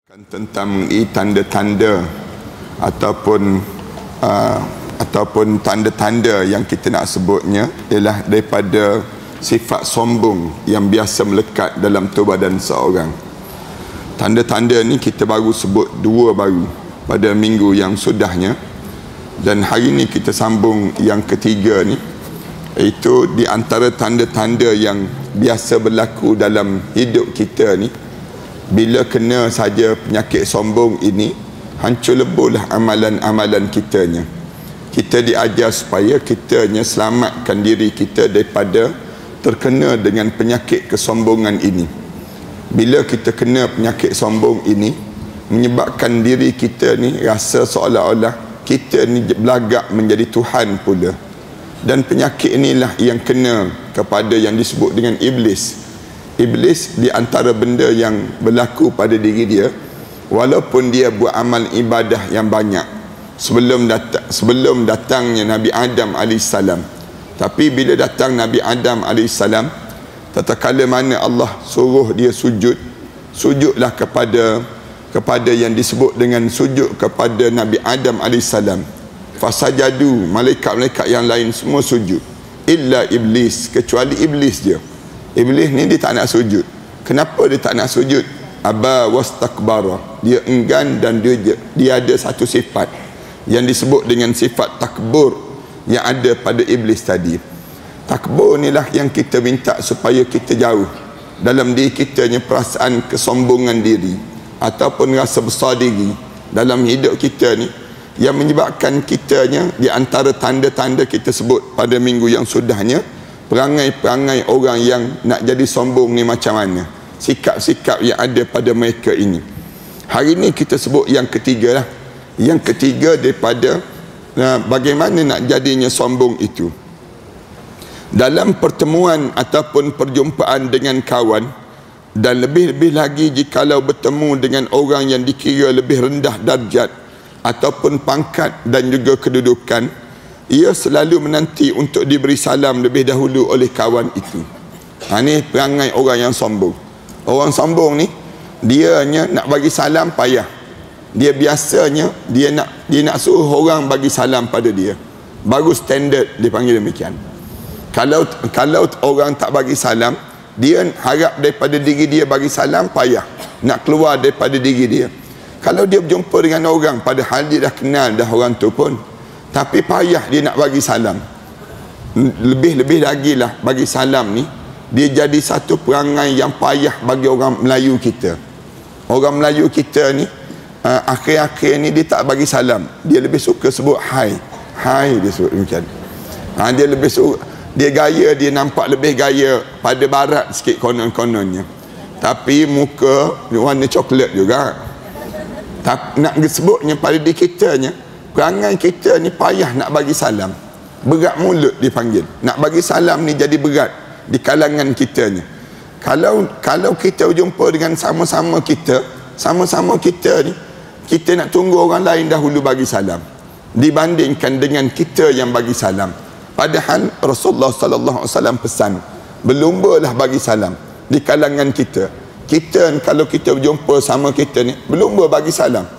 Tentang tanda-tanda ataupun tanda-tanda yang kita nak sebutnya ialah daripada sifat sombong yang biasa melekat dalam tubuh badan seorang. Tanda-tanda ni kita baru sebut dua baru pada minggu yang sudahnya, dan hari ni kita sambung yang ketiga ni, iaitu di antara tanda-tanda yang biasa berlaku dalam hidup kita ni. Bila kena saja penyakit sombong ini, hancur leburlah amalan-amalan kitanya. Kita diajar supaya kitanya selamatkan diri kita daripada terkena dengan penyakit kesombongan ini. Bila kita kena penyakit sombong ini, menyebabkan diri kita ni rasa seolah-olah kita ni belagak menjadi Tuhan pula. Dan penyakit inilah yang kena kepada yang disebut dengan iblis. Iblis di antara benda yang berlaku pada diri dia, walaupun dia buat amal ibadah yang banyak sebelum datangnya Nabi Adam AS, tapi bila datang Nabi Adam AS, tatkala mana Allah suruh dia sujudlah kepada yang disebut dengan sujud kepada Nabi Adam AS. Fasajadu, malaikat-malaikat yang lain semua sujud, illa iblis, kecuali iblis je. Iblis ni dia tak nak sujud. Kenapa dia tak nak sujud? Aba wastakbara, dia enggan, dan dia ada satu sifat yang disebut dengan sifat takbur yang ada pada iblis tadi. Takbur inilah yang kita minta supaya kita jauh dalam diri kita, perasaan kesombongan diri ataupun rasa besar diri dalam hidup kita ni, yang menyebabkan kitanya di antara tanda-tanda kita sebut pada minggu yang sudahnya, perangai-perangai orang yang nak jadi sombong ni macam mana, sikap-sikap yang ada pada mereka ini. Hari ni kita sebut yang ketiga lah. Yang ketiga daripada bagaimana nak jadinya sombong itu. Dalam pertemuan ataupun perjumpaan dengan kawan, dan lebih-lebih lagi jikalau bertemu dengan orang yang dikira lebih rendah darjat ataupun pangkat dan juga kedudukan, ia selalu menanti untuk diberi salam lebih dahulu oleh kawan itu. Ini perangai orang yang sombong. Orang sombong ni, dianya nak bagi salam payah. Dia biasanya dia nak suruh orang bagi salam pada dia. Baru standard dipanggil demikian. Kalau orang tak bagi salam, dia harap daripada diri dia bagi salam payah. Nak keluar daripada diri dia. Kalau dia berjumpa dengan orang padahal dia dah kenal dah orang tu pun, tapi payah dia nak bagi salam. Lebih-lebih lagi lah, bagi salam ni dia jadi satu perangai yang payah bagi orang Melayu kita. Orang Melayu kita ni akhir-akhir ni dia tak bagi salam, dia lebih suka sebut hai. Hai dia sebut demikian. Dia lebih suka, dia gaya, dia nampak lebih gaya pada barat sikit konon-kononnya, tapi muka warna coklat juga. Nak disebutnya pada diri kitanya, perangai kita ni payah nak bagi salam. Berat mulut dipanggil. Nak bagi salam ni jadi berat di kalangan kitanya. Kalau kita berjumpa dengan sama-sama kita ni, kita nak tunggu orang lain dahulu bagi salam dibandingkan dengan kita yang bagi salam. Padahal Rasulullah SAW pesan, berlumbalah bagi salam di kalangan kita. Kalau kita berjumpa sama kita ni, berlumba bagi salam.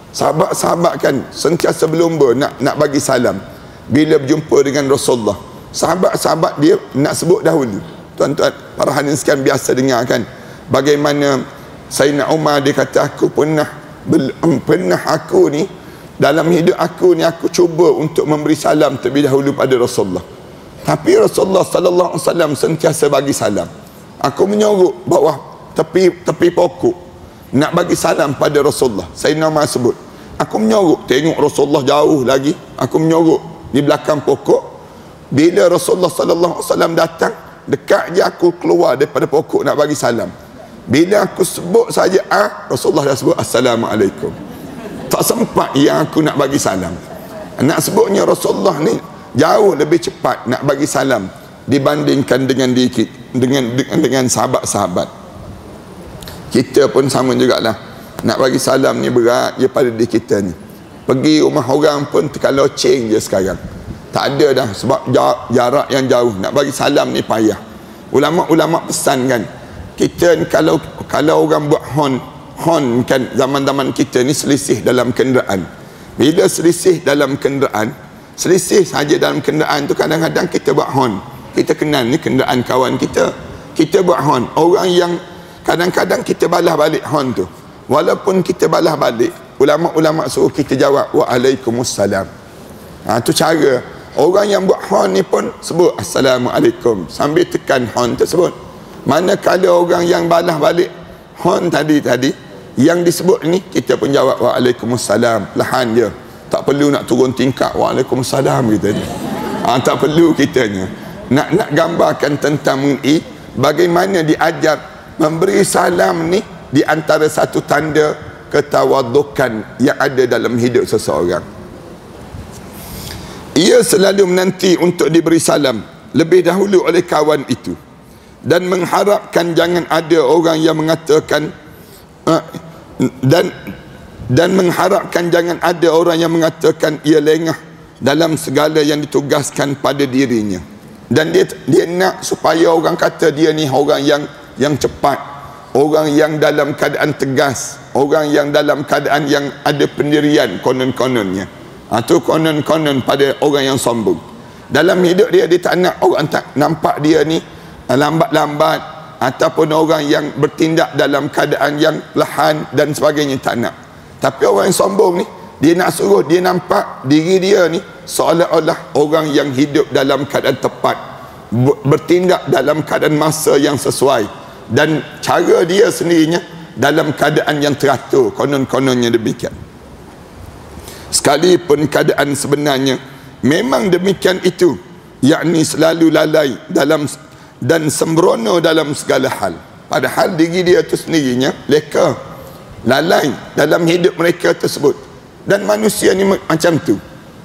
Sahabat-sahabat kan sentiasa berlumba nak bagi salam. Bila berjumpa dengan Rasulullah, sahabat-sahabat dia nak sebut dahulu. Tuan-tuan, para hadirin sekalian biasa dengar kan, bagaimana Sayyidina Umar dia kata, aku aku ni dalam hidup aku ni, aku cuba untuk memberi salam terlebih dahulu pada Rasulullah, tapi Rasulullah sallallahu alaihi wasallam sentiasa bagi salam. Aku menyorok bawah tepi pokok nak bagi salam pada Rasulullah. Sayyidina Umar sebut, aku menyorok tengok Rasulullah jauh lagi, aku menyorok di belakang pokok. Bila Rasulullah sallallahu alaihi wasallam datang dekat je, aku keluar daripada pokok nak bagi salam. Bila aku sebut saja Rasulullah dah sebut assalamualaikum. Tak sempat yang aku nak bagi salam. Nak sebutnya Rasulullah ni jauh lebih cepat nak bagi salam dibandingkan dengan sahabat-sahabat. Kita pun sama jugalah. Nak bagi salam ni berat je pada diri kita ni. Pergi rumah orang pun terkaloceng je sekarang. Tak ada dah, sebab jarak yang jauh. Nak bagi salam ni payah. Ulama-ulama pesan kan, kita kalau orang buat hon kan zaman-zaman kita ni selisih dalam kenderaan. Bila selisih dalam kenderaan, selisih saja dalam kenderaan tu kadang-kadang kita buat hon. Kita kenal ni kenderaan kawan kita. Kita buat hon. Orang yang kadang-kadang kita balas balik hon tu. Walaupun kita balas balik, ulama-ulama suruh kita jawab waalaikumsalam. Tu cara. Orang yang buat hon ni pun sebut assalamualaikum sambil tekan hon tersebut. Manakala orang yang balas balik hon tadi yang disebut ni, kita pun jawab waalaikumsalam, lahan je, tak perlu nak turun tingkap waalaikumsalam kita ni. Tak perlu kitanya nak gambarkan tentang mengenai bagaimana diajar memberi salam ni di antara satu tanda ketawadukan yang ada dalam hidup seseorang. Ia selalu menanti untuk diberi salam lebih dahulu oleh kawan itu dan mengharapkan jangan ada orang yang mengatakan dan mengharapkan jangan ada orang yang mengatakan ia lengah dalam segala yang ditugaskan pada dirinya. Dan dia nak supaya orang kata dia ni orang yang cepat, orang yang dalam keadaan tegas, orang yang dalam keadaan yang ada pendirian konon-kononnya. Itu konon-konon pada orang yang sombong. Dalam hidup dia tak nak orang tak nampak dia ni lambat-lambat ataupun orang yang bertindak dalam keadaan yang lahan dan sebagainya, tak nak. Tapi orang yang sombong ni, dia nak suruh dia nampak diri dia ni seolah-olah orang yang hidup dalam keadaan tepat, bertindak dalam keadaan masa yang sesuai, dan cara dia sendirinya dalam keadaan yang teratur, konon-kononnya demikian. Sekalipun keadaan sebenarnya memang demikian itu, yakni selalu lalai dalam dan sembrono dalam segala hal. Padahal diri dia itu sendirinya leka, lalai dalam hidup mereka tersebut. Dan manusia ni macam tu.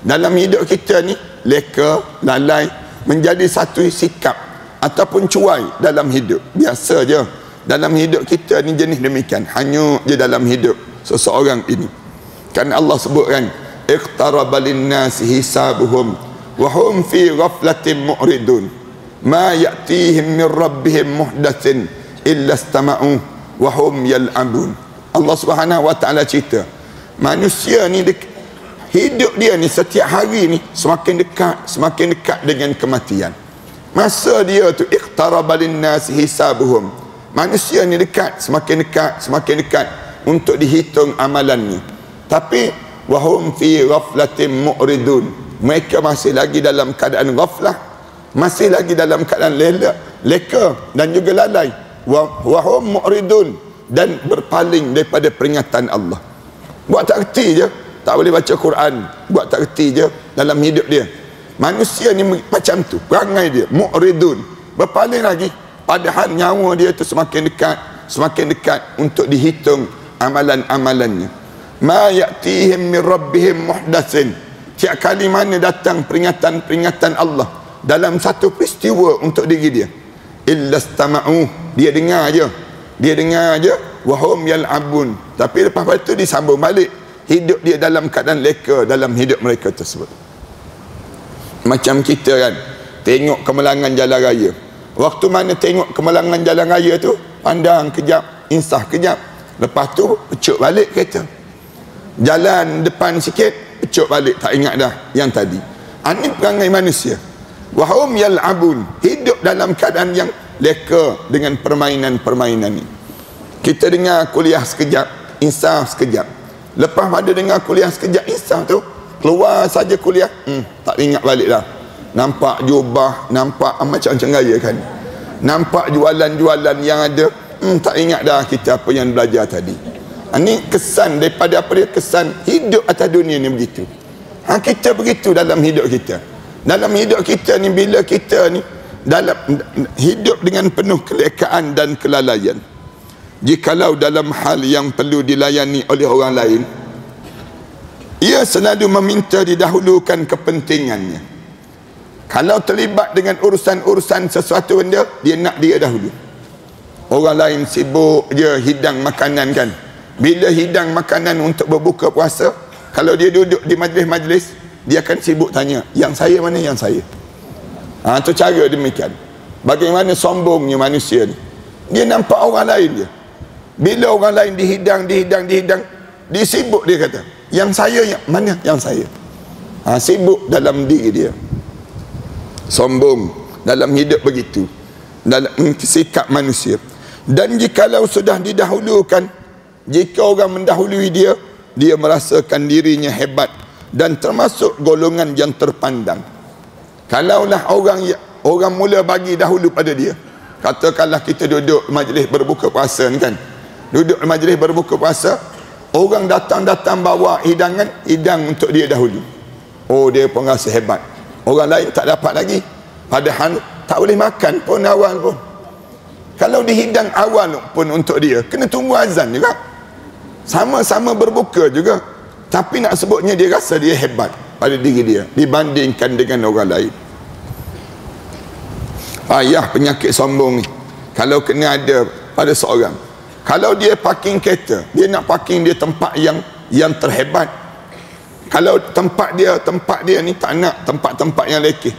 Dalam hidup kita ni leka, lalai, menjadi satu sikap ataupun cuai dalam hidup. Biasa je dalam hidup kita ni jenis demikian. Hanyut je dalam hidup seseorang ini. Kan Allah sebutkan iqtaraba lin-nasi hisabuhum wa hum fi ghaflatin mu'ridun. Ma ya'tihim min rabbihim muhdatsin illa istama'u wa hum yal'abun. Allah Subhanahu wa taala cerita manusia ni hidup dia ni setiap hari ni semakin dekat dengan kematian. Masa dia tu iqtaraba lin-nas hisabuhum, manusia ni semakin dekat untuk dihitung amalannya. Tapi wahum fi ghaflatin mu'ridun, mereka masih lagi dalam keadaan ghaflah, masih lagi dalam keadaan leka dan juga lalai. Wahum mu'ridun, dan berpaling daripada peringatan Allah. Buat tak reti je, tak boleh baca Quran, buat tak reti je dalam hidup dia. Manusia ni macam tu, perangai dia mu'ridun, berpaling lagi, padahal nyawa dia tu semakin dekat untuk dihitung amalan-amalannya. Ma ya'tihim min rabbihim muhdatsin, tiap kali mana datang peringatan Allah dalam satu peristiwa untuk diri dia, illa istama'u, dia dengar je, wahum yal'abun, tapi lepas itu disambung balik hidup dia dalam keadaan leka dalam hidup mereka tersebut. Macam kita kan tengok kemalangan jalan raya, waktu mana tengok kemalangan jalan raya tu, pandang kejap, insah kejap, lepas tu pecuk balik kereta, jalan depan sikit, pecuk balik, tak ingat dah yang tadi. Ini perangai manusia. Wahum yal'abun, hidup dalam keadaan yang leka dengan permainan-permainan ini. Kita dengar kuliah sekejap, insaf sekejap. Lepas pada dengar kuliah sekejap, insaf tu, keluar saja kuliah, tak ingat balik dah. Nampak jubah, nampak macam-macam gaya kan, nampak jualan-jualan yang ada, tak ingat dah kita apa yang belajar tadi. Ini kesan daripada apa dia, kesan hidup atas dunia ni begitu. Kita begitu dalam hidup kita. Dalam hidup kita ni, bila kita ni dalam hidup dengan penuh kelekaan dan kelalaian, jikalau dalam hal yang perlu dilayani oleh orang lain, ia selalu meminta didahulukan kepentingannya. Kalau terlibat dengan urusan-urusan sesuatu benda, dia nak dia dahulu. Orang lain sibuk je hidang makanan kan. Bila hidang makanan untuk berbuka puasa, kalau dia duduk di majlis-majlis, dia akan sibuk tanya, yang saya mana, yang saya. Itu cara demikian. Bagaimana sombongnya manusia ni. Dia nampak orang lain je. Bila orang lain dihidang, dia sibuk, dia kata, yang saya yang mana yang saya. Sibuk dalam diri dia, sombong dalam hidup begitu, dalam sikap manusia. Dan jikalau sudah didahulukan, jika orang mendahului dia, dia merasakan dirinya hebat dan termasuk golongan yang terpandang. Kalaulah orang mula bagi dahulu pada dia, katakanlah kita duduk majlis berbuka puasa ni kan, duduk majlis berbuka puasa, orang datang bawa hidang untuk dia dahulu. Oh, dia pun rasa hebat, orang lain tak dapat lagi, padahal tak boleh makan pun awal pun. Kalau dihidang awal pun untuk dia, kena tunggu azan juga, sama-sama berbuka juga, tapi nak sebutnya dia rasa dia hebat pada diri dia dibandingkan dengan orang lain. Payah penyakit sombong ni kalau kena ada pada seorang. Kalau dia parking kereta, dia nak parking dia tempat yang terhebat. Kalau tempat dia ni tak nak tempat-tempat yang lekeh.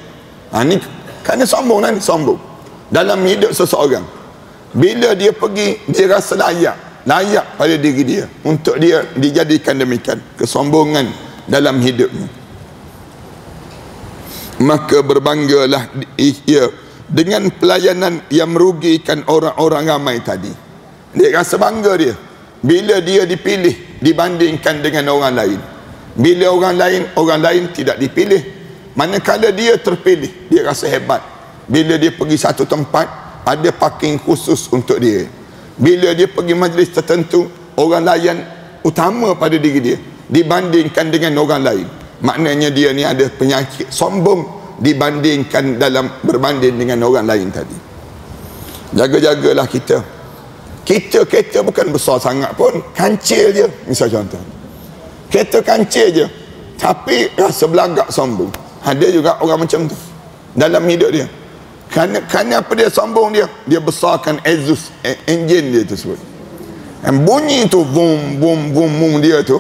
Ni kerana sombong lah ni, sombong dalam hidup seseorang. Bila dia pergi, dia rasa layak pada diri dia untuk dia dijadikan demikian. Kesombongan dalam hidupnya. Maka berbanggalah ia dengan pelayanan yang merugikan orang-orang ramai tadi. Dia rasa bangga dia bila dia dipilih dibandingkan dengan orang lain. Bila orang lain tidak dipilih, manakala dia terpilih, dia rasa hebat. Bila dia pergi satu tempat, ada parking khusus untuk dia. Bila dia pergi majlis tertentu, orang lain utama pada diri dia dibandingkan dengan orang lain. Maknanya dia ni ada penyakit sombong dibandingkan dalam berbanding dengan orang lain tadi. Jaga-jagalah kita. Kereta bukan besar sangat pun, kancil je, misal contoh. Kereta kancil je, tapi rasa belagak sombong. Ada juga orang macam tu dalam hidup dia. Kerana apa dia sombong dia besarkan exhaust engine dia tersebut. Dan bunyi tu boom boom boom boom dia tu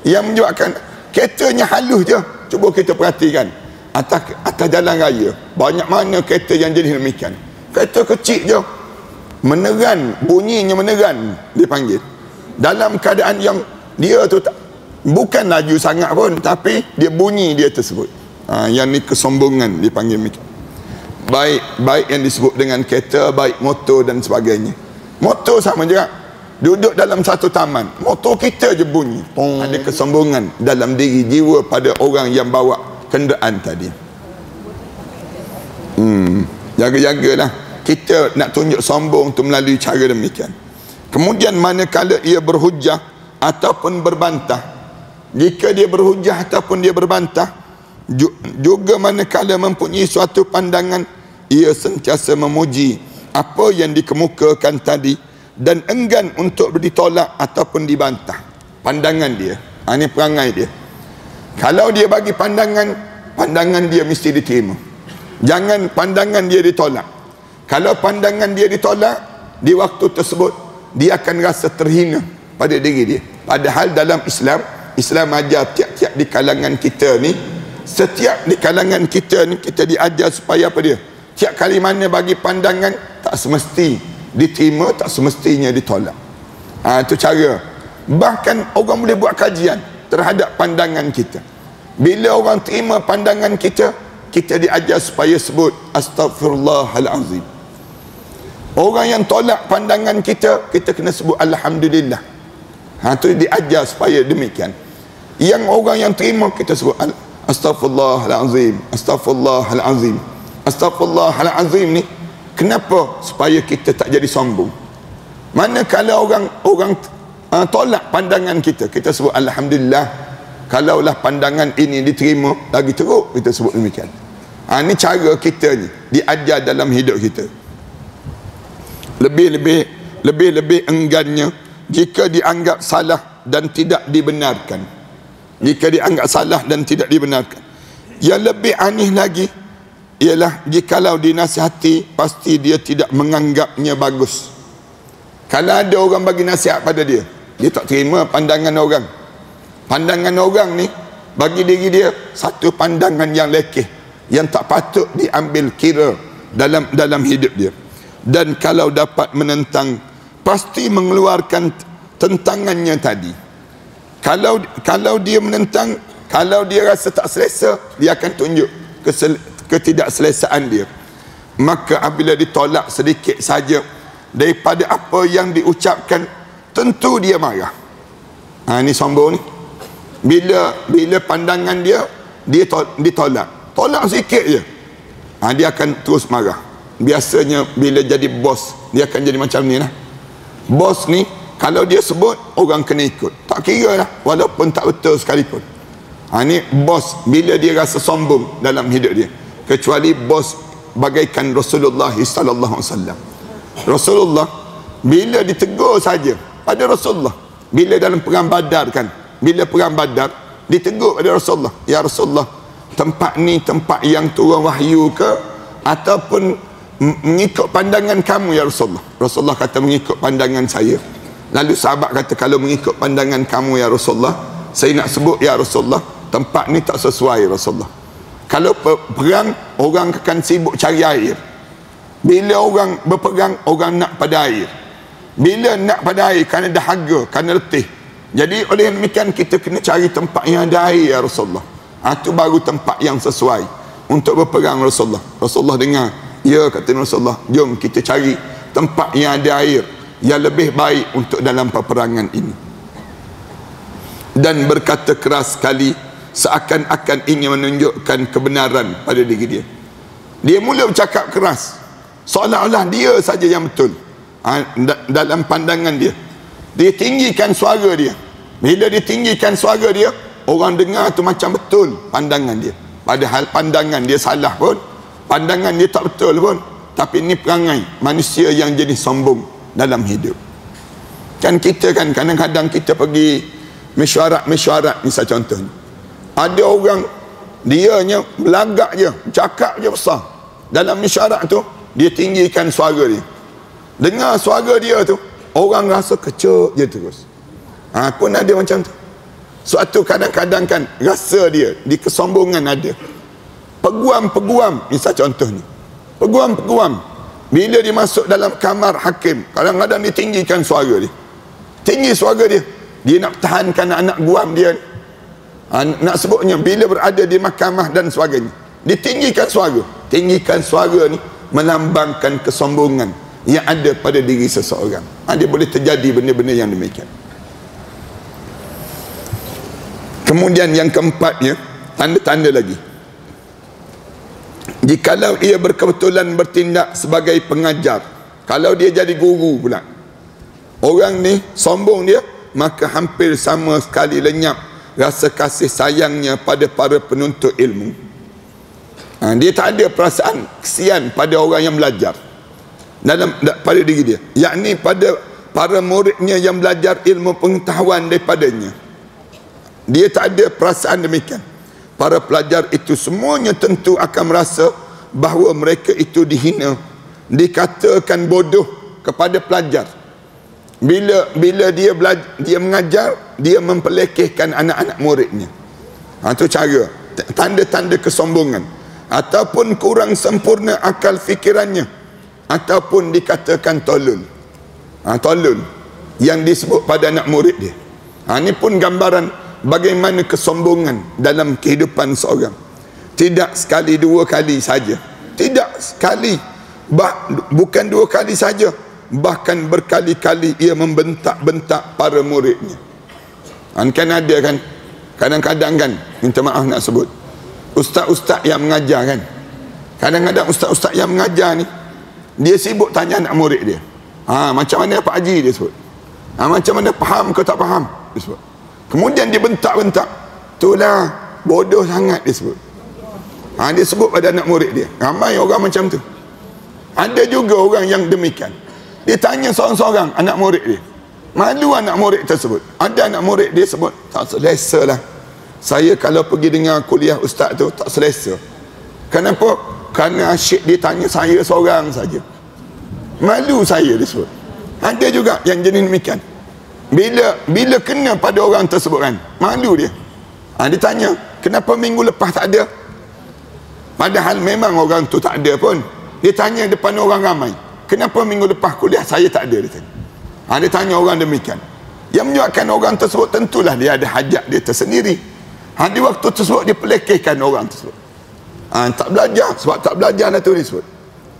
yang menyebabkan keretanya halus je. Cuba kita perhatikan atas jalan raya, banyak mana kereta yang jadi demikian. Kereta kecil je, meneran, bunyinya meneran dipanggil, dalam keadaan yang dia tu bukan laju sangat pun, tapi dia bunyi dia tersebut. Yang ni kesombongan dipanggil demikian. Baik yang disebut dengan kereta, baik motor dan sebagainya. Motor sama juga, duduk dalam satu taman, motor kita je bunyi. Ada kesombongan dalam diri jiwa pada orang yang bawa kenderaan tadi. Jaga-jagalah kita nak tunjuk sombong tu melalui cara demikian. Kemudian manakala ia berhujah ataupun berbantah, jika dia berhujah ataupun dia berbantah, juga manakala mempunyai suatu pandangan, ia sentiasa memuji apa yang dikemukakan tadi dan enggan untuk ditolak ataupun dibantah. Pandangan dia, ini perangai dia. Kalau dia bagi pandangan dia mesti diterima. Jangan pandangan dia ditolak. Kalau pandangan dia ditolak, di waktu tersebut dia akan rasa terhina pada diri dia. Padahal dalam Islam ajar tiap-tiap di kalangan kita ni, setiap di kalangan kita ni, kita diajar supaya apa dia? Tiap kali mana bagi pandangan, tak semesti diterima, tak semestinya ditolak. Itu cara. Bahkan orang boleh buat kajian terhadap pandangan kita. Bila orang terima pandangan kita, kita diajar supaya sebut Astaghfirullahalazim. Orang yang tolak pandangan kita, kita kena sebut Alhamdulillah. Itu diajar supaya demikian. Yang orang yang terima, kita sebut Astaghfirullahalazim, Astaghfirullahalazim, Astaghfirullahalazim ni kenapa? Supaya kita tak jadi sombong. Manakala orang tolak pandangan kita, kita sebut Alhamdulillah. Kalaulah pandangan ini diterima, lagi teruk kita sebut demikian. Ini cara kita ni diajar dalam hidup kita. Lebih enggannya jika dianggap salah dan tidak dibenarkan. Jika dianggap salah dan tidak dibenarkan. Yang lebih aneh lagi ialah jikalau dinasihati, pasti dia tidak menganggapnya bagus. Kalau ada orang bagi nasihat pada dia, dia tak terima pandangan orang. Pandangan orang ni bagi diri dia satu pandangan yang lekeh, yang tak patut diambil kira dalam hidup dia. Dan kalau dapat menentang pasti mengeluarkan tentangannya tadi. Kalau dia menentang, kalau dia rasa tak selesa, dia akan tunjuk ketidakselesaan dia. Maka apabila ditolak sedikit saja daripada apa yang diucapkan, tentu dia marah. Ini sombong ni. Bila pandangan dia ditolak sikit je, dia akan terus marah. Biasanya bila jadi bos, dia akan jadi macam ni lah. Bos ni kalau dia sebut, orang kena ikut, tak kira lah, walaupun tak betul sekalipun. Ni bos bila dia rasa sombong dalam hidup dia. Kecuali bos bagaikan Rasulullah sallallahu alaihi wasallam. Rasulullah bila ditegur saja pada Rasulullah, bila dalam perang Badar kan, bila perang Badar ditegur pada Rasulullah, ya Rasulullah, tempat ni tempat yang turun wahyu ke ataupun mengikut pandangan kamu ya Rasulullah? Rasulullah kata mengikut pandangan saya. Lalu sahabat kata, kalau mengikut pandangan kamu ya Rasulullah, saya nak sebut ya Rasulullah, tempat ni tak sesuai Rasulullah. Kalau perang, orang akan sibuk cari air. Bila orang berperang, orang nak pada air. Bila nak pada air, kerana dahaga, kerana letih. Jadi oleh demikian kita kena cari tempat yang ada air ya Rasulullah. Itu baru tempat yang sesuai untuk berperang Rasulullah. Rasulullah dengar, ya kata Rasulullah, jom kita cari tempat yang ada air yang lebih baik untuk dalam peperangan ini. Dan berkata keras sekali, seakan-akan ingin menunjukkan kebenaran pada diri dia. Dia mula bercakap keras, seolah-olah dia saja yang betul. Dalam pandangan dia, dia tinggikan suara dia. Bila dia tinggikan suara dia, orang dengar tu macam betul pandangan dia, padahal pandangan dia salah pun, pandangan dia tak betul pun. Tapi ini perangai manusia yang jadi sombong dalam hidup. Kan kita kan kadang-kadang kita pergi mesyuarat misal contohnya, ada orang dianya belagak je, cakap je besar. Dalam mesyuarat tu dia tinggikan suara dia. Dengar suara dia tu, orang rasa kecil je terus. Pun ada macam tu. Suatu kadang-kadang kan rasa dia di kesombongan ada. Peguam-peguam misal contohnya, peguam-peguam bila dia masuk dalam kamar hakim, kadang-kadang dia tinggikan suara dia. Tinggi suara dia, dia nak pertahankan anak guam dia. Nak sebutnya bila berada di mahkamah dan sebagainya, dia tinggikan suara. Tinggikan suara ni melambangkan kesombongan yang ada pada diri seseorang. Dia boleh terjadi benda-benda yang demikian. Kemudian yang keempatnya, tanda-tanda lagi, jikalau ia berkebetulan bertindak sebagai pengajar, kalau dia jadi guru pula, orang ni sombong dia, maka hampir sama sekali lenyap rasa kasih sayangnya pada para penuntut ilmu. Dia tak ada perasaan kesian pada orang yang belajar pada diri dia, yakni pada para muridnya yang belajar ilmu pengetahuan daripadanya. Dia tak ada perasaan demikian. Para pelajar itu semuanya tentu akan merasa bahawa mereka itu dihina, dikatakan bodoh kepada pelajar. Bila dia mengajar, dia mempelekehkan anak-anak muridnya. Itu cara, tanda-tanda kesombongan, ataupun kurang sempurna akal fikirannya, ataupun dikatakan tolol. Tolol yang disebut pada anak murid dia. Ini pun gambaran bagaimana kesombongan dalam kehidupan seorang. Tidak sekali dua kali saja, tidak sekali, bukan dua kali saja, bahkan berkali-kali ia membentak-bentak para muridnya. Kan ada kan kadang-kadang kan, minta maaf nak sebut, ustaz-ustaz yang mengajar kan, kadang-kadang ustaz-ustaz yang mengajar ni, dia sibuk tanya anak murid dia, macam mana Pak Haji, dia sebut, macam mana, faham ke tak faham, dia sebut. Kemudian dia bentak-bentak, itulah bodoh sangat, dia sebut. Dia sebut pada anak murid dia. Ramai orang macam tu. Ada juga orang yang demikian. Dia tanya seorang-seorang anak murid dia, malu anak murid tersebut. Ada anak murid dia sebut, tak selesa lah saya kalau pergi dengar kuliah ustaz tu, tak selesa. Kenapa? Kerana asyik dia tanya saya seorang saja, malu saya, dia sebut. Ada juga yang jenis demikian. Bila kena pada orang tersebut kan, malu dia. Dia tanya, kenapa minggu lepas tak ada? Padahal memang orang tu tak ada pun. Dia tanya depan orang ramai, kenapa minggu lepas kuliah saya tak ada, dia tanya. Dia tanya orang demikian. Yang menyebabkan orang tersebut tentulah dia ada hajat dia tersendiri. Di waktu tersebut dia pelekehkan orang tersebut. Tak belajar, sebab tak belajar lah tu disebut.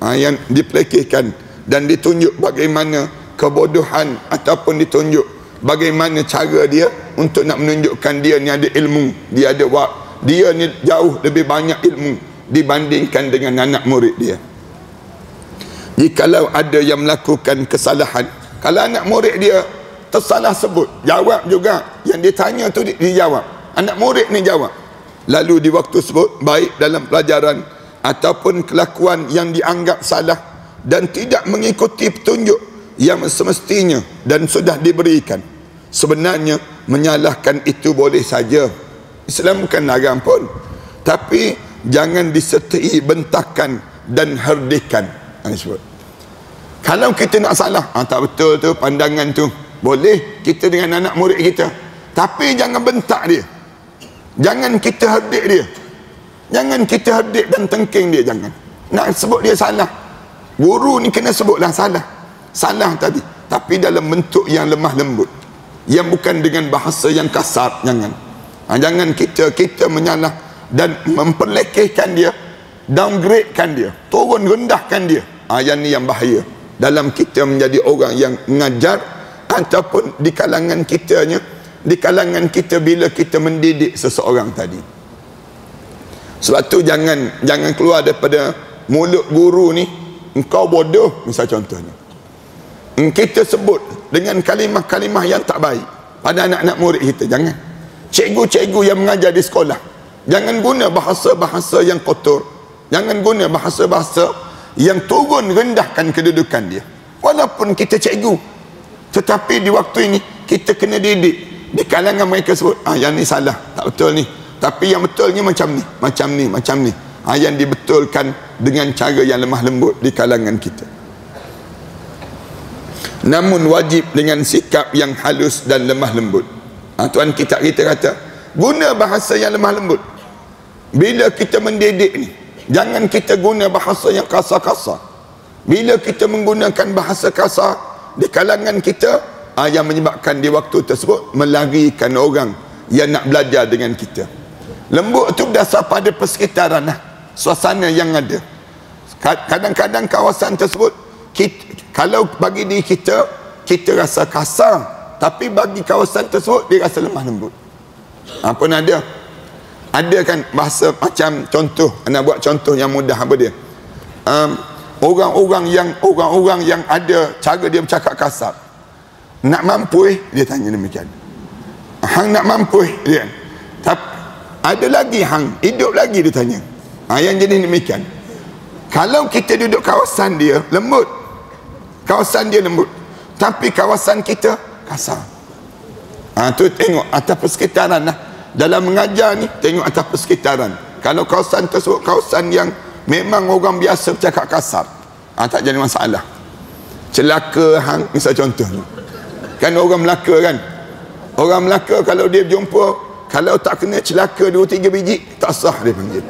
Yang dipelekehkan dan ditunjuk bagaimana kebodohan ataupun ditunjuk bagaimana cara dia untuk nak menunjukkan dia ni ada ilmu, dia ni jauh lebih banyak ilmu dibandingkan dengan anak murid dia. Jikalau ada yang melakukan kesalahan, kalau anak murid dia tersalah sebut, jawab juga yang dia tanya tu dijawab. Anak murid ni jawab. Lalu di waktu tersebut, baik dalam pelajaran ataupun kelakuan yang dianggap salah dan tidak mengikuti petunjuk yang semestinya dan sudah diberikan, sebenarnya menyalahkan itu boleh saja. Islam bukan larang pun, tapi jangan disertai bentakan dan herdikan. Kalau kita nak salah, tak betul tu pandangan tu, boleh kita dengan anak murid kita, tapi jangan bentak dia, jangan kita herdik dia, jangan kita herdik dan tengking dia. Jangan nak sebut dia salah. Guru ni kena sebutlah salah tadi, tapi dalam bentuk yang lemah lembut, yang bukan dengan bahasa yang kasar. Jangan kita menyalah dan memperlekehkan dia, downgradekan dia, turun rendahkan dia. Yang ni yang bahaya dalam kita menjadi orang yang mengajar ataupun di kalangan kita bila kita mendidik seseorang tadi. Sebab tu jangan keluar daripada mulut guru ni, engkau bodoh, misal contohnya. Kita sebut dengan kalimah-kalimah yang tak baik pada anak-anak murid kita. Jangan. Cikgu-cikgu yang mengajar di sekolah, jangan guna bahasa-bahasa yang kotor, jangan guna bahasa-bahasa yang turun rendahkan kedudukan dia. Walaupun kita cikgu, tetapi di waktu ini kita kena didik di kalangan mereka sebut, yang ni salah, tak betul ni, tapi yang betulnya macam ni. Yang dibetulkan dengan cara yang lemah lembut di kalangan kita. Namun wajib dengan sikap yang halus dan lemah lembut. Tuan kita kata, guna bahasa yang lemah lembut. Bila kita mendidik ni, jangan kita guna bahasa yang kasar-kasar. Bila kita menggunakan bahasa kasar di kalangan kita, yang menyebabkan di waktu tersebut melarikan orang yang nak belajar dengan kita. Lembut tu berdasar pada persekitaran suasana yang ada. Kadang-kadang kawasan tersebut kalau bagi diri kita rasa kasar, tapi bagi kawasan tersebut dia rasa lemah lembut. Pun ada kan bahasa macam contoh, nak buat contoh yang mudah apa dia, orang-orang yang ada cara dia bercakap kasar, nak mampu dia tanya demikian, hang nak mampu dia, tapi ada lagi hang hidup lagi dia tanya. Yang jenis demikian, kalau kita duduk kawasan dia lembut, tapi kawasan kita kasar, tu tengok atas persekitaran lah. Dalam mengajar ni tengok atas persekitaran. Kalau kawasan tersebut kawasan yang memang orang biasa bercakap kasar, tak jadi masalah. Celaka hang misal contohnya, kan orang Melaka kalau dia jumpa, kalau tak kena celaka 2-3 biji tak sah dia panggil.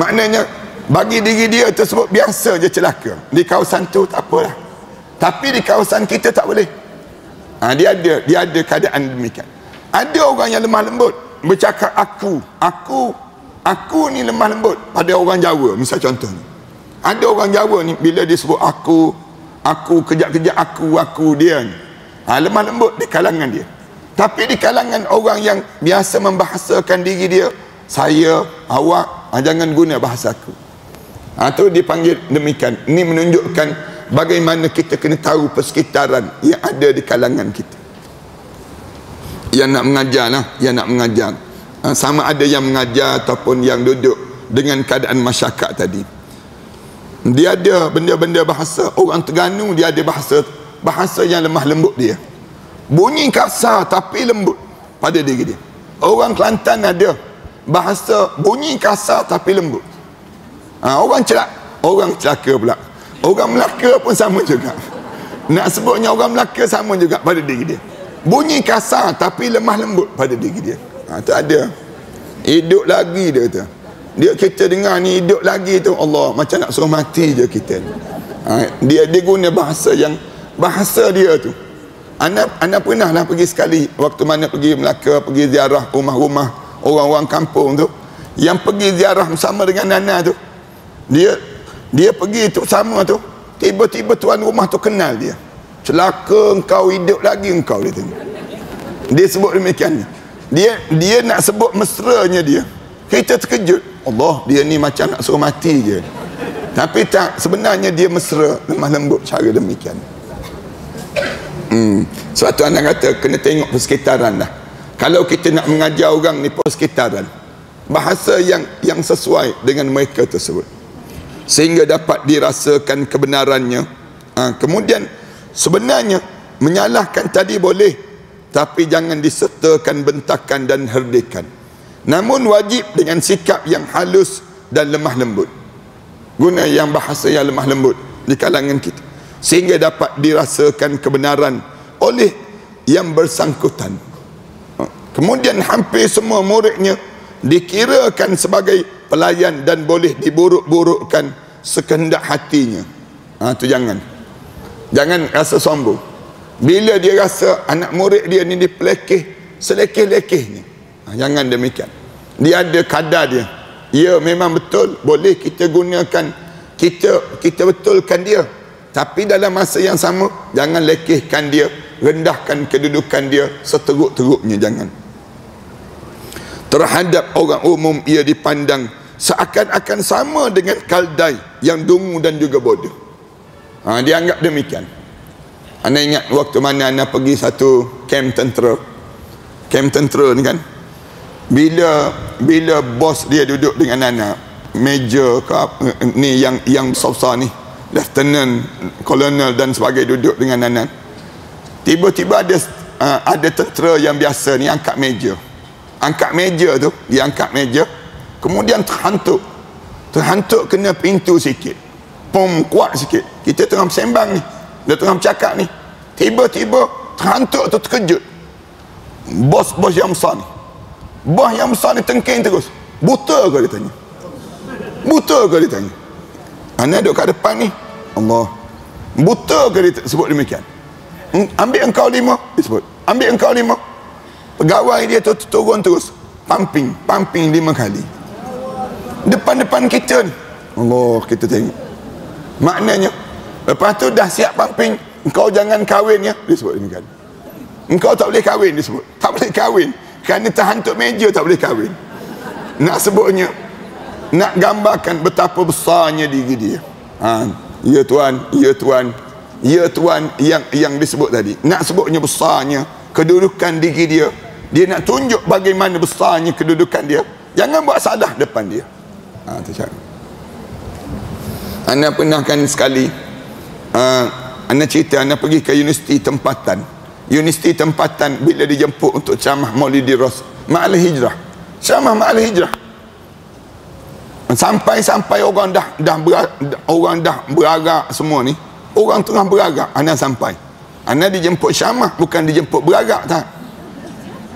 Maknanya bagi diri dia tersebut biasa je celaka. Di kawasan tu tak apalah, tapi di kawasan kita tak boleh. Dia ada keadaan demikian. Ada orang yang lemah lembut bercakap aku ni lemah lembut pada orang Jawa misal contohnya. Ada orang Jawa ni bila dia sebut aku kejap-kejap aku dia ni, lemah lembut di kalangan dia. Tapi di kalangan orang yang biasa membahasakan diri dia, saya, awak, jangan guna bahasa aku. Tu dipanggil demikian. Ini menunjukkan bagaimana kita kena tahu persekitaran yang ada di kalangan kita. Yang nak mengajar sama ada yang mengajar ataupun yang duduk dengan keadaan masyarakat tadi. Dia ada benda-benda bahasa. Orang Terengganu dia ada bahasa yang lemah lembut dia. Bunyi kasar tapi lembut pada diri dia. Orang Kelantan ada bahasa bunyi kasar tapi lembut. Orang celaka pula. Orang Melaka pun sama juga. Nak sebutnya orang Melaka sama juga pada diri dia. Bunyi kasar tapi lemah lembut pada diri dia. Tu ada. Hidup lagi dia kata. Kita dengar ni hidup lagi tu, Allah macam nak suruh mati je kita. Dia guna bahasa dia tu Ana pernah lah pergi sekali waktu mana pergi Melaka, pergi ziarah rumah-rumah orang-orang kampung tu. Yang pergi ziarah bersama dengan Nana tu, dia pergi tu sama tu, tiba-tiba tuan rumah tu kenal dia. Celaka engkau, hidup lagi engkau, dia tanya. Dia sebut demikian. Dia nak sebut mesranya dia. Kita terkejut. Allah, dia ni macam nak suruh mati je. Tapi tak, sebenarnya dia mesra, lemah lembut cara demikian. Sebab tu anak kata kena tengok persekitaran dah. Kalau kita nak mengajar orang ni persekitaran, bahasa yang sesuai dengan mereka tersebut, sehingga dapat dirasakan kebenarannya. Kemudian sebenarnya menyalahkan tadi boleh, tapi jangan disertakan bentakan dan herdikan. Namun wajib dengan sikap yang halus dan lemah lembut. Guna yang bahasa yang lemah lembut di kalangan kita, sehingga dapat dirasakan kebenaran oleh yang bersangkutan. Kemudian hampir semua muridnya dikirakan sebagai pelayan dan boleh diburuk-burukkan sekehendak hatinya. Tu jangan rasa sombong. Bila dia rasa anak murid dia ni dipelekeh selekeh-lekehnya, jangan demikian. Dia ada kadar dia. Ya, memang betul boleh kita gunakan, kita betulkan dia, tapi dalam masa yang sama jangan lekehkan dia, rendahkan kedudukan dia seteruk-teruknya. Jangan. Terhadap orang umum ia dipandang seakan-akan sama dengan kaldai yang dungu dan juga bodoh. Dia anggap demikian. Anda ingat waktu mana anda pergi satu kem tentera ni kan, bila bos dia duduk dengan anak major ke ni yang besar ni, lieutenant, kolonel dan sebagainya duduk dengan anak, tiba-tiba ada tentera yang biasa ni angkat meja tu, dia angkat meja, kemudian terhantuk kena pintu sikit, pom kuat sikit. Kita tengah bersembang ni, dia tengah bercakap ni, tiba-tiba terhantuk tu, terkejut. Bos yang besar ni tengking terus. Buta ke dia tanya? Anak duduk kat depan ni, Allah, buta ke dia sebut demikian? Ambil engkau 5, dia sebut, ambil engkau 5. Pegawai dia tu turun terus, pumping 5 kali depan kita ni. Allah, kita tengok maknanya. Lepas tu dah siap pumping, engkau jangan kahwin ya, dia sebut demikian. Engkau tak boleh kahwin, dia sebut. Tak boleh kahwin kerana terhantuk meja, tak boleh kahwin. Nak sebutnya, nak gambarkan betapa besarnya diri dia. Ya tuan yang disebut tadi, nak sebutnya besarnya kedudukan diri dia. Dia nak tunjuk bagaimana besarnya kedudukan dia. Jangan buat salah depan dia. Tu cakap. Anda pernah kan sekali, anda cerita anda pergi ke universiti tempatan bila dijemput untuk ceramah Maulidi Rasul Ma'al Hijrah, ceramah Ma'al Hijrah, sampai orang dah beragak semua ni, orang tengah beragak, anda sampai, anda dijemput ceramah, bukan dijemput beragak tak.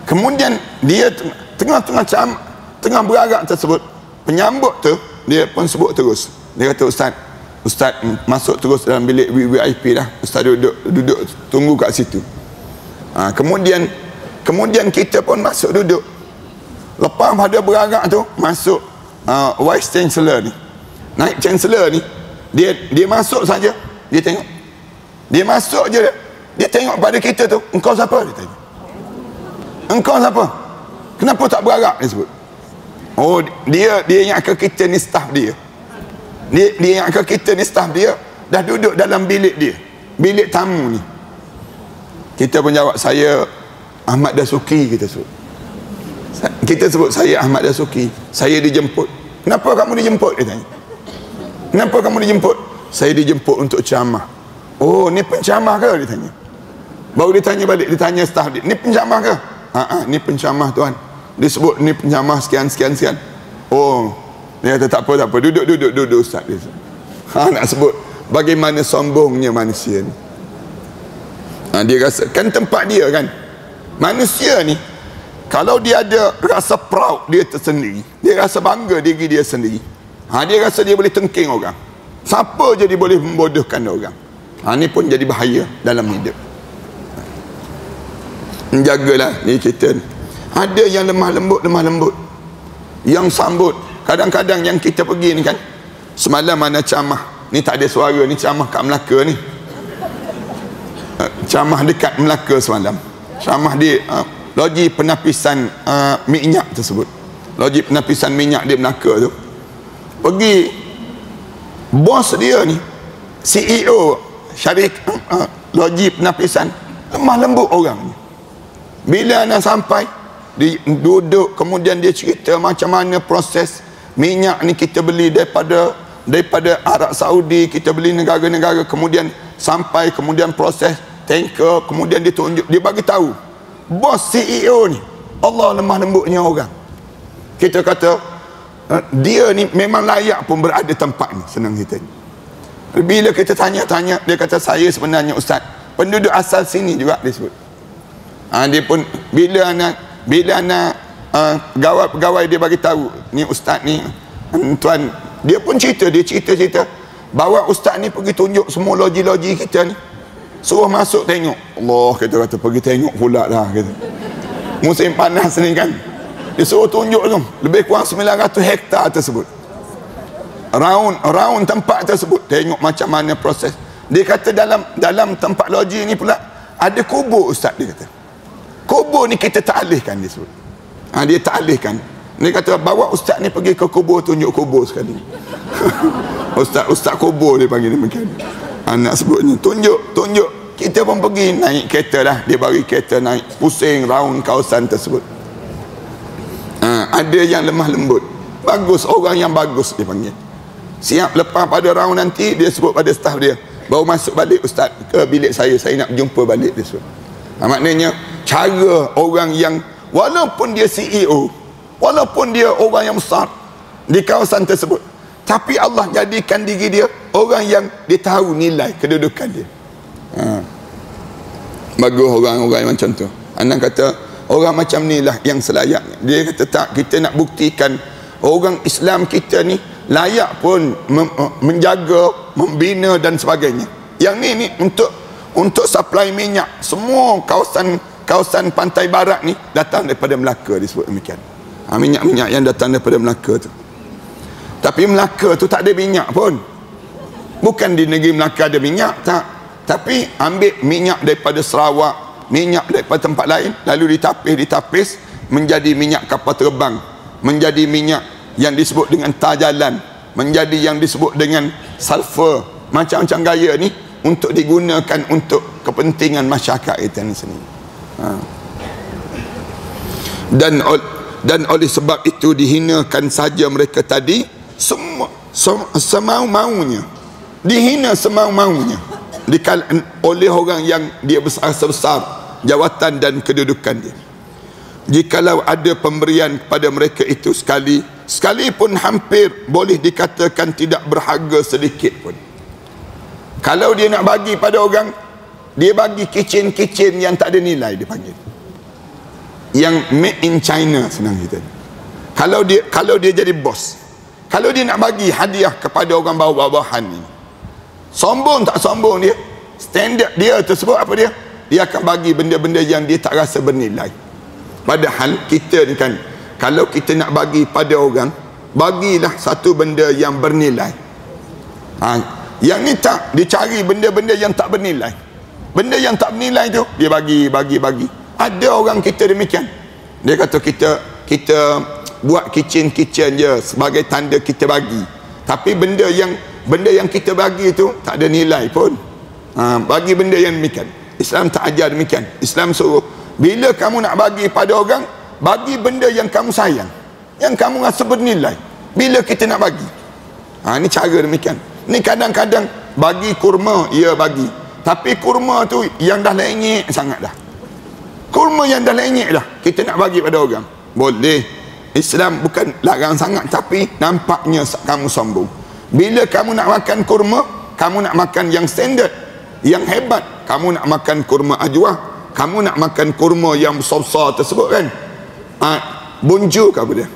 Kemudian dia tengah-tengah ceramah, tengah beragak tersebut, penyambut tu dia pun sebut terus, dia kata, Ustaz masuk terus dalam bilik VIP dah, Ustaz duduk tunggu kat situ. Kemudian kita pun masuk duduk. Lepas pada beragak tu, masuk Vice Chancellor ni, naik Chancellor ni, dia masuk saja, dia tengok, dia masuk je, dia tengok pada kita tu, engkau siapa, dia tanya. Engkau siapa? Kenapa tak beragak, dia sebut. Oh, dia ingatkan kita ni staff dia. Dia ingatkan kita ni staff dia, dah duduk dalam bilik dia, bilik tamu ni. Kita pun jawab, saya Ahmad Dasuki, kita sebut. Kita sebut, saya Ahmad Dasuki, saya dijemput. Kenapa kamu dijemput, dia tanya. Kenapa kamu dijemput? Saya dijemput untuk ceramah. Oh, ni penceramah ke, dia tanya. Baru dia tanya balik, dia tanya staff dia, ni penceramah ke? Ni penceramah tuan. Dia sebut ni penceramah sekian. Oh, dia kata tak apa, duduk Ustaz, dia sebut. Nak sebut bagaimana sombongnya manusia ni. Dia rasa kan tempat dia kan. Manusia ni kalau dia ada rasa proud dia tersendiri, dia rasa bangga diri dia sendiri, dia rasa dia boleh tengking orang, siapa je dia boleh membodohkan orang. Ni pun jadi bahaya dalam hidup. Jagalah ni kita ni. Ada yang lemah lembut, yang sambut. Kadang-kadang yang kita pergi ni kan, semalam mana ceramah ni tak ada suara, ni ceramah kat Melaka ni, ceramah dekat Melaka semalam, ceramah di loji penapisan minyak tersebut, loji penapisan minyak di Melaka tu. Pergi, bos dia ni CEO syarikat loji penapisan, lemah lembut orang ni. Bila nak sampai, dia duduk, kemudian dia cerita macam mana proses minyak ni kita beli daripada Arab Saudi, kita beli negara-negara, kemudian sampai, kemudian proses tanker, kemudian dia tunjuk, dia bagi tahu. Bos CEO ni, Allah lemah lembutnya orang. Kita kata dia ni memang layak pun berada tempat ni, senang kita ni. Bila kita tanya-tanya, dia kata saya sebenarnya ustaz, penduduk asal sini juga dia sebut. Dia pun bila anak pegawai dia bagi tahu ni ustaz ni tuan, dia pun cerita bawa ustaz ni pergi tunjuk semua loji-loji kita ni, suruh masuk tengok. Allah, kita kata pergi tengok pula dah kita. Musim panas ni kan, dia suruh tunjuk tu lebih kurang 900 hektar tersebut, round tempat tersebut, tengok macam mana proses. Dia kata dalam tempat loji ni pula ada kubur ustaz, dia kata kubur ni kita tak alihkan, dia sebut. Dia tak alihkan. Dia kata bawa ustaz ni pergi ke kubur, tunjuk kubur sekali. Ustaz kubur dia panggil demikian. Anak sebutnya tunjuk. Kita pun pergi naik kereta lah, dia bagi kereta naik pusing round kawasan tersebut. Ada yang lemah lembut, bagus, orang yang bagus dia panggil. Siap lepas pada round nanti, dia sebut pada staf dia, baru masuk balik ustaz ke bilik saya nak jumpa balik, dia sebut. Maknanya cara orang yang walaupun dia CEO, walaupun dia orang yang besar di kawasan tersebut, tapi Allah jadikan diri dia orang yang dia tahu nilai kedudukan dia. Bagus orang-orang macam tu. Anak kata orang macam ni lah yang selayaknya. Dia kata tak, kita nak buktikan orang Islam kita ni layak pun menjaga, membina dan sebagainya. Yang ni untuk supply minyak, semua kawasan pantai barat ni datang daripada Melaka, disebut demikian. Minyak-minyak yang datang daripada Melaka tu. Tapi Melaka tu tak ada minyak pun. Bukan di negeri Melaka ada minyak, tak. Tapi ambil minyak daripada Sarawak, minyak daripada tempat lain, lalu ditapis menjadi minyak kapal terbang, menjadi minyak yang disebut dengan tajalan, menjadi yang disebut dengan sulfur, macam-macam gaya ni, untuk digunakan untuk kepentingan masyarakat kita ni sendiri. Dan oleh sebab itu dihinakan saja mereka tadi, semau-maunya, dihina semau-maunya oleh orang yang dia besar jawatan dan kedudukan dia. Jikalau ada pemberian kepada mereka itu sekalipun hampir boleh dikatakan tidak berharga sedikit pun. Kalau dia nak bagi pada orang, dia bagi kitchen yang tak ada nilai, dia panggil, yang made in China, senang kita. Kalau dia jadi bos, kalau dia nak bagi hadiah kepada orang bawah-bawahan ni, sombong tak sombong dia, standard dia tersebut apa dia akan bagi benda-benda yang dia tak rasa bernilai. Padahal kita ni kan, kalau kita nak bagi pada orang, bagilah satu benda yang bernilai. Yang ni tak, dia cari benda-benda yang tak bernilai. Benda yang tak bernilai tu dia bagi. Ada orang kita demikian. Dia kata kita buat kitchen je sebagai tanda kita bagi. Tapi benda yang kita bagi tu tak ada nilai pun. Bagi benda yang demikian. Islam tak ajar demikian. Islam suruh bila kamu nak bagi pada orang, bagi benda yang kamu sayang, yang kamu rasa bernilai. Bila kita nak bagi, ni cara demikian. Ni kadang-kadang bagi kurma, ya bagi, tapi kurma tu yang dah lenyek sangat dah. Kurma yang dah lenyek dah, kita nak bagi pada orang, boleh. Islam bukan larang sangat, tapi nampaknya kamu sombong. Bila kamu nak makan kurma, kamu nak makan yang standard, yang hebat. Kamu nak makan kurma ajwa, kamu nak makan kurma yang besar-besar tersebut kan, bunju ke apa dia,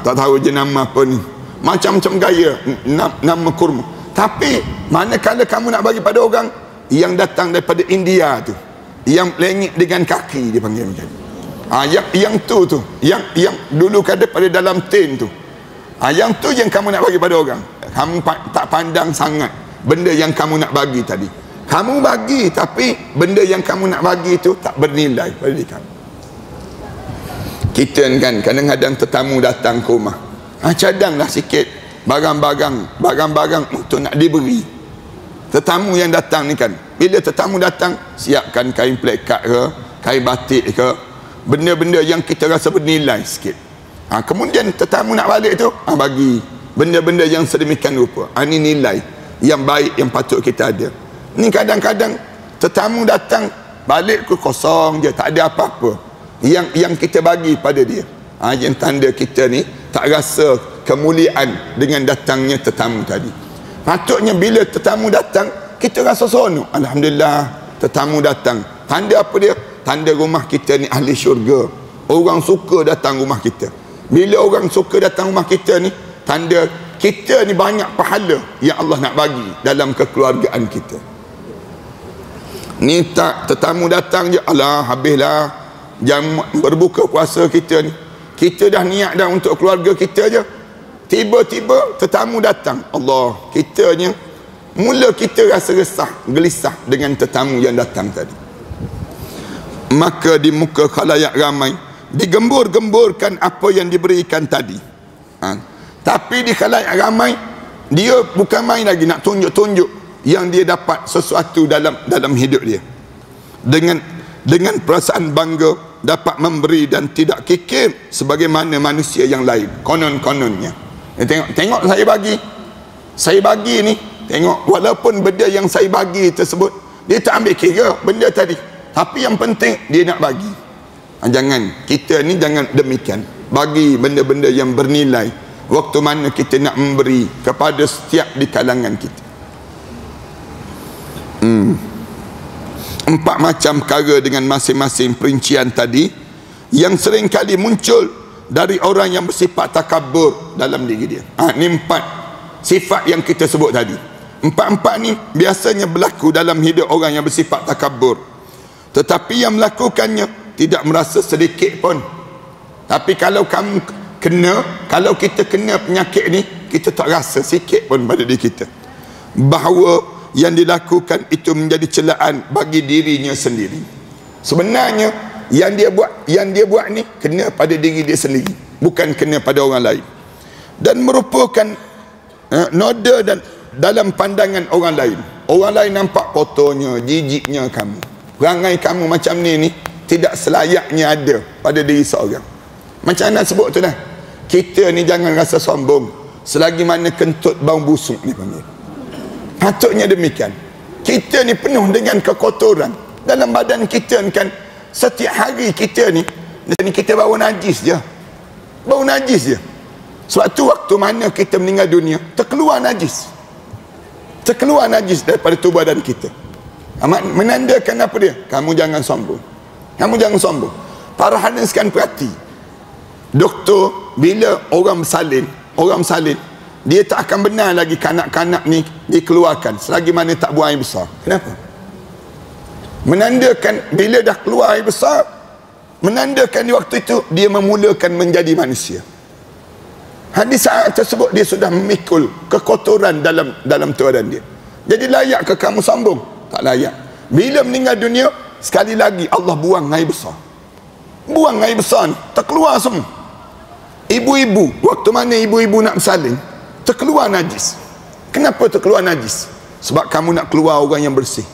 tak tahu je nama apa ni, macam-macam gaya nama kurma. Tapi manakala kamu nak bagi pada orang yang datang daripada India tu, yang lengit dengan kaki, dia panggil macam. Yang tu yang dulu ada pada dalam tin tu. Yang tu yang kamu nak bagi pada orang. Kamu tak pandang sangat benda yang kamu nak bagi tadi. Kamu bagi, tapi benda yang kamu nak bagi tu tak bernilai pada diri kamu. Kita kan kadang-kadang tetamu datang ke rumah, cadanglah sikit barang-barang untuk nak diberi. Tetamu yang datang ni kan, bila tetamu datang, siapkan kain plekat ke, kain batik ke, benda-benda yang kita rasa bernilai sikit. Kemudian tetamu nak balik tu, bagi benda-benda yang sedemikian rupa. Ini nilai yang baik yang patut kita ada. Ni kadang-kadang tetamu datang balik ke kosong je, tak ada apa-apa yang kita bagi pada dia. Yang tanda kita ni tak rasa kemuliaan dengan datangnya tetamu tadi. Patutnya bila tetamu datang, kita rasa seronok. Alhamdulillah, tetamu datang. Tanda apa dia? Tanda rumah kita ni ahli syurga. Orang suka datang rumah kita. Bila orang suka datang rumah kita ni, tanda kita ni banyak pahala yang Allah nak bagi dalam kekeluargaan kita. Ni tak tetamu datang je, alah habislah jam berbuka puasa kita ni. Kita dah niat dah untuk keluarga kita je. Tiba-tiba tetamu datang. Allah, kitanya mula kita rasa resah, gelisah dengan tetamu yang datang tadi. Maka di muka khalayak ramai digembur-gemburkan apa yang diberikan tadi. Tapi di khalayak ramai, dia bukan main lagi nak tunjuk-tunjuk yang dia dapat sesuatu dalam hidup dia. Dengan perasaan bangga dapat memberi dan tidak kikir sebagaimana manusia yang lain. Konon-kononnya, tengok saya bagi ni, tengok walaupun benda yang saya bagi tersebut dia tak ambil kira benda tadi, tapi yang penting dia nak bagi. Jangan, kita ni jangan demikian. Bagi benda-benda yang bernilai waktu mana kita nak memberi kepada setiap di kalangan kita. 4 macam perkara dengan masing-masing perincian tadi yang sering kali muncul dari orang yang bersifat takabur dalam diri dia. Ni 4 sifat yang kita sebut tadi. 4 ni biasanya berlaku dalam hidup orang yang bersifat takabur, tetapi yang melakukannya tidak merasa sedikit pun. Tapi kalau kita kena penyakit ni, kita tak rasa sikit pun pada diri kita bahawa yang dilakukan itu menjadi celaan bagi dirinya sendiri. Sebenarnya yang dia buat ni kena pada diri dia sendiri, bukan kena pada orang lain, dan merupakan noda dan dalam pandangan orang lain. Orang lain nampak kotornya, jijiknya kamu, perangai kamu macam ni tidak selayaknya ada pada diri seorang. Macam mana sebut tu dah, kita ni jangan rasa sombong selagi mana kentut bau busuk ni panggil. Patutnya demikian. Kita ni penuh dengan kekotoran dalam badan kita ni kan. Setiap hari kita ni kita bau najis je. Bau najis je. Sebab tu waktu mana kita meninggal dunia, terkeluar najis daripada tubuh badan kita. Menandakan apa dia? Kamu jangan sombong. Kamu jangan sombong. Para hadirin sekalian perhati. Doktor bila orang bersalin, dia tak akan benar lagi kanak-kanak ni dikeluarkan selagi mana tak buang air besar. Kenapa? Menandakan bila dah keluar air besar, menandakan di waktu itu dia memulakan menjadi manusia. Di saat tersebut dia sudah memikul kekotoran dalam tuadan dia. Jadi layak ke kamu sombong? Tak layak. Bila meninggal dunia, sekali lagi Allah buang air besar. Buang air besar ni, terkeluar semua. Ibu-ibu, waktu mana ibu-ibu nak bersalin, terkeluar najis. Kenapa terkeluar najis? Sebab kamu nak keluar orang yang bersih.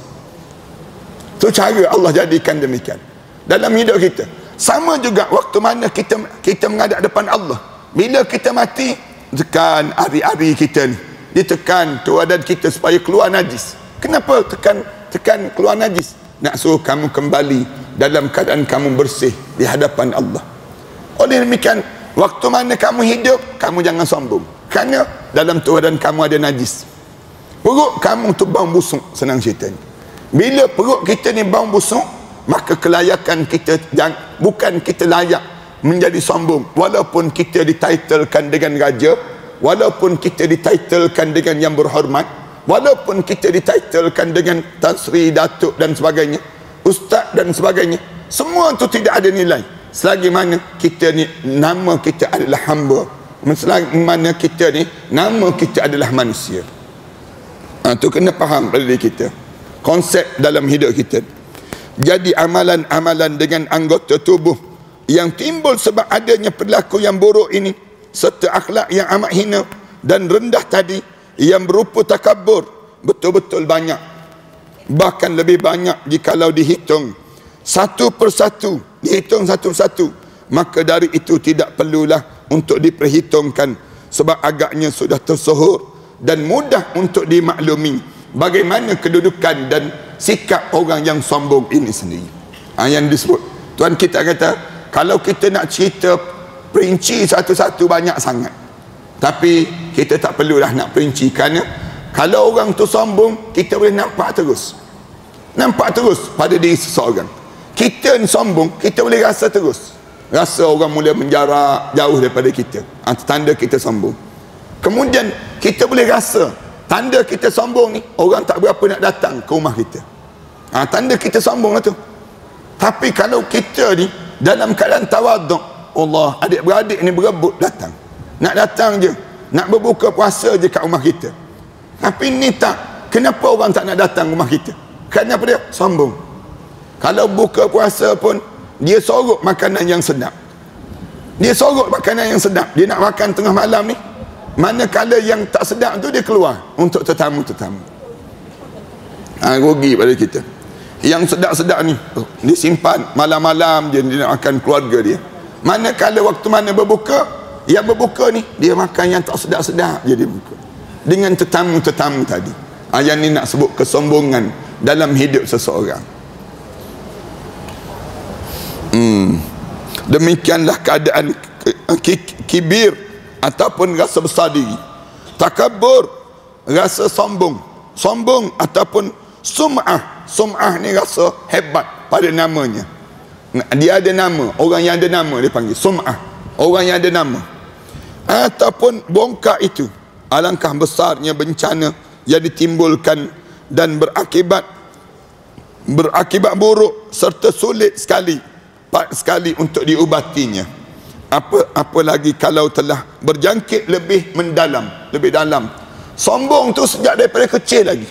Itu cara Allah jadikan demikian dalam hidup kita. Sama juga waktu mana kita menghadap depan Allah. Bila kita mati, tekan ari-ari kita ni, ditekan tuadan kita supaya keluar najis. Kenapa tekan keluar najis? Nak suruh kamu kembali dalam keadaan kamu bersih di hadapan Allah. Oleh demikian, waktu mana kamu hidup, kamu jangan sombong, kerana dalam tuadan kamu ada najis. Perut kamu tu bau busuk, senang ceritanya. Bila perut kita ni bau busuk, maka kelayakan kita bukan kita layak menjadi sombong. Walaupun kita dititlekan dengan raja, walaupun kita dititlekan dengan yang berhormat, walaupun kita dititlekan dengan Tan Sri, Datuk dan sebagainya, ustaz dan sebagainya, semua tu tidak ada nilai selagi mana kita ni nama kita adalah hamba, selagi mana kita ni nama kita adalah manusia. Tu kena faham pada diri kita konsep dalam hidup kita. Jadi amalan-amalan dengan anggota tubuh yang timbul sebab adanya perilaku yang buruk ini serta akhlak yang amat hina dan rendah tadi yang berupa takabur betul-betul banyak, bahkan lebih banyak jikalau dihitung satu persatu, dihitung satu-satu, maka dari itu tidak perlulah untuk diperhitungkan sebab agaknya sudah tersohor dan mudah untuk dimaklumi bagaimana kedudukan dan sikap orang yang sombong ini sendiri. Yang disebut Tuan kita kata, kalau kita nak cerita perinci satu-satu banyak sangat, tapi kita tak perlulah nak perinci, kerana kalau orang tu sombong, kita boleh nampak terus pada diri seseorang. Kita ni sombong, kita boleh rasa terus, rasa orang mula menjarak jauh daripada kita, tanda kita sombong. Kemudian kita boleh rasa tanda kita sombong ni, orang tak berapa nak datang ke rumah kita. Tanda kita sombong lah tu. Tapi kalau kita ni dalam keadaan tawaduk, Allah, adik-beradik ni berebut datang, nak datang je, nak berbuka puasa je kat rumah kita. Tapi ni tak. Kenapa orang tak nak datang rumah kita? Kenapa dia? Sombong. Kalau buka puasa pun dia sorok makanan yang sedap, dia sorok makanan yang sedap, dia nak makan tengah malam ni, manakala yang tak sedap tu dia keluar untuk tetamu-tetamu. Rugi pada kita. Yang sedap-sedap ni dia simpan malam-malam je, dia nak makan keluarga dia. Manakala waktu mana berbuka, yang berbuka ni dia makan yang tak sedap-sedap je, dia buka dengan tetamu-tetamu tadi. Yang ni nak sebut kesombongan dalam hidup seseorang. Demikianlah keadaan kibir ataupun rasa besar diri, takabur rasa sombong ataupun sum'ah ni rasa hebat pada namanya. Dia ada nama, orang yang ada nama dia panggil sum'ah, orang yang ada nama. Ataupun bongkar itu, alangkah besarnya bencana yang ditimbulkan dan berakibat buruk serta sulit sekali untuk diubatinya. Apalagi kalau telah berjangkit lebih mendalam, lebih dalam. Sombong tu sejak daripada kecil lagi